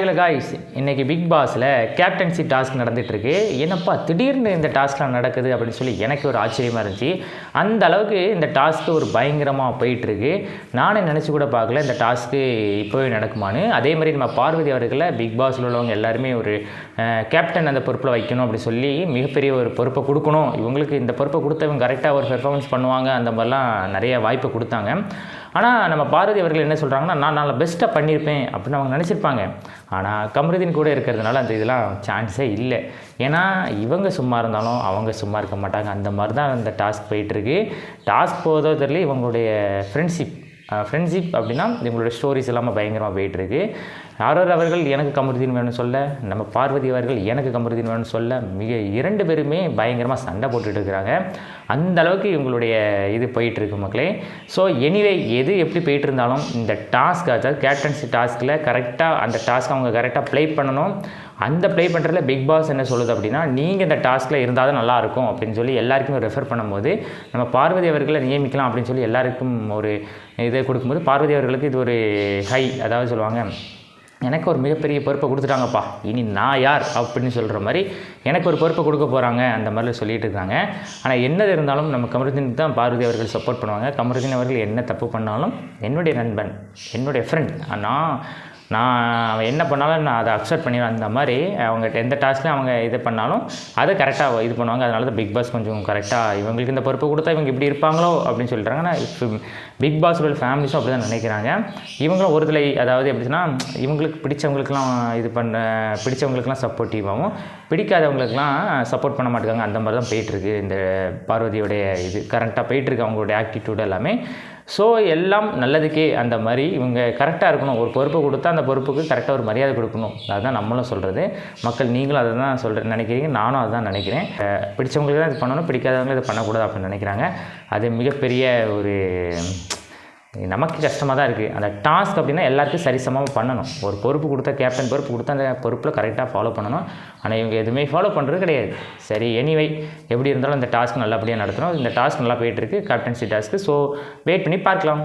Hello guys, இன்றைக்கி big பாஸில் captaincy task நடந்துகிட்ருக்கு. என்னப்பா திடீர்னு இந்த டாஸ்க்லாம் நடக்குது அப்படின்னு சொல்லி எனக்கு ஒரு ஆச்சரியமாக இருந்துச்சு. அந்த அளவுக்கு இந்த டாஸ்க்கு ஒரு பயங்கரமாக போயிட்டுருக்கு. நானே நினச்சி கூட பார்க்கல இந்த டாஸ்க்கு இப்போவே நடக்குமான்னு. அதே மாதிரி நம்ம பார்வதி அவர்களை பிக் பாஸில் உள்ளவங்க எல்லாருமே ஒரு கேப்டன் அந்த பொறுப்பில் வைக்கணும் அப்படின்னு சொல்லி மிகப்பெரிய ஒரு பொறுப்பை கொடுக்கணும், இவங்களுக்கு இந்த பொறுப்பை கொடுத்தவங்க கரெக்டாக ஒரு பெர்ஃபார்மன்ஸ் பண்ணுவாங்க, அந்த மாதிரிலாம் நிறைய வாய்ப்பு கொடுத்தாங்க. ஆனால் நம்ம பார்வதி அவர்கள் என்ன சொல்கிறாங்கன்னா, நான் நல்லா பெஸ்ட்டாக பண்ணியிருப்பேன் அப்படின்னு அவங்க நினச்சிருப்பாங்க. ஆனால் கமருதீன் கூட இருக்கிறதுனால அந்த இதெல்லாம் சான்ஸே இல்லை. ஏன்னா இவங்க சும்மா இருந்தாலும் அவங்க சும்மா இருக்க மாட்டாங்க. அந்த மாதிரி தான் அந்த டாஸ்க் போயிட்டுருக்கு. டாஸ்க் போதோ தெரியல, இவங்களுடைய ஃப்ரெண்ட்ஷிப் அப்படின்னா இவங்களோட ஸ்டோரிஸ் எல்லாமே பயங்கரமாக போயிட்டுருக்கு. யாரொரு அவர்கள் எனக்கு கமருதீன் வேணும்னு சொல்ல, நம்ம பார்வதி அவர்கள் எனக்கு கமருதீன் வேணும்னு சொல்ல, இரண்டு பேருமே பயங்கரமாக சண்டை போட்டுட்டு இருக்கிறாங்க. அந்த அளவுக்கு இவங்களுடைய இது போயிட்டுருக்கு மக்களே. ஸோ எனிவே எது எப்படி போயிட்டு இருந்தாலும் இந்த டாஸ்க், அதாவது கேப்டன்சி டாஸ்கில் கரெக்டாக அந்த டாஸ்க் அவங்க கரெக்டாக ப்ளே பண்ணணும். அந்த ப்ளே பண்ணுறதுல பிக் பாஸ் என்ன சொல்லுது அப்படின்னா, நீங்கள் இந்த டாஸ்கில் இருந்தால் தான் நல்லாயிருக்கும் அப்படின்னு சொல்லி எல்லாருக்குமே ரெஃபர் பண்ணும்போது, நம்ம பார்வதி அவர்களை நியமிக்கலாம் அப்படின்னு சொல்லி எல்லாருக்கும் ஒரு இதை கொடுக்கும்போது, பார்வதி அவர்களுக்கு இது ஒரு ஹை, அதாவது சொல்லுவாங்க, எனக்கு ஒரு மிகப்பெரிய பொறுப்பை கொடுத்துட்டாங்கப்பா, இனி நான் யார் அப்படின்னு சொல்கிற மாதிரி எனக்கு ஒரு பொறுப்பை கொடுக்க போகிறாங்க அந்த மாதிரிலாம் சொல்லிட்டு இருக்காங்க. ஆனால் என்னது இருந்தாலும் நம்ம கமருதீனுக்கு தான் பார்வதி அவர்கள் சப்போர்ட் பண்ணுவாங்க. கமருதீன் அவர்கள் என்ன தப்பு பண்ணாலும் என்னுடைய நண்பன், என்னுடைய ஃப்ரெண்ட், நான் என்ன பண்ணாலும் நான் அதை அக்செப்ட் பண்ணிடுவேன். அந்த மாதிரி அவங்க எந்த டாஸ்க்லையும் அவங்க இது பண்ணாலும் அதை கரெக்டாக இது பண்ணுவாங்க. அதனால தான் பிக் பாஸ் கொஞ்சம் கரெக்டாக இவங்களுக்கு இந்த பொறுப்பு கொடுத்தா இவங்க இப்படி இருப்பாங்களோ அப்படின்னு சொல்லிட்டாங்க. ஆனால் இப்போ பிக் பாஸோட ஃபேமிலிஸும் அப்படி தான் நினைக்கிறாங்க. இவங்களும் ஒருத்தலை, அதாவது எப்படின்னா இவங்களுக்கு பிடிச்சவங்களுக்குலாம் சப்போர்ட்டிவாகவும் பிடிக்காதவங்களுக்குலாம் சப்போர்ட் பண்ண மாட்டேங்காங்க. அந்த மாதிரி தான் போயிட்டுருக்கு இந்த பார்வதியோடைய இது கரெக்டாக போயிட்டுருக்கு, அவங்களுடைய ஆக்டிடியூட் எல்லாமே. ஸோ எல்லாம் நல்லதுக்கே. அந்த மாதிரி இவங்க கரெக்டாக இருக்கணும். ஒரு பொறுப்பை கொடுத்தா அந்த பொறுப்புக்கு கரெக்டாக ஒரு மரியாதை கொடுக்கணும். அதுதான் நம்மளும் சொல்கிறது. மக்கள் நீங்களும் அதை தான் நினைக்கிறீங்க, நானும் அதை தான் நினைக்கிறேன். பிடிச்சவங்களுக்கு தான் இது பண்ணணும், பிடிக்காதவங்களும் இது பண்ணக்கூடாது அப்படின்னு நினைக்கிறாங்க. அது மிகப்பெரிய ஒரு நமக்கு கஷ்டமாக தான் இருக்குது. அந்த டாஸ்க் அப்படின்னா எல்லாருக்கும் சரிசமமாக பண்ணணும். ஒரு பொறுப்பு கொடுத்தா, கேப்டன் பொறுப்பு கொடுத்தா அந்த பொறுப்பில் கரெக்டாக ஃபாலோ பண்ணணும். ஆனால் இவங்க எதுவுமே ஃபாலோ பண்ணுறது கிடையாது. சரி, எனிவே எப்படி இருந்தாலும் இந்த டாஸ்க் நல்லபடியாக நடத்தணும். இந்த டாஸ்க் நல்லா போயிட்டுருக்கு, கேப்டன்சி டாஸ்க்கு. ஸோ வெயிட் பண்ணி பார்க்கலாம்.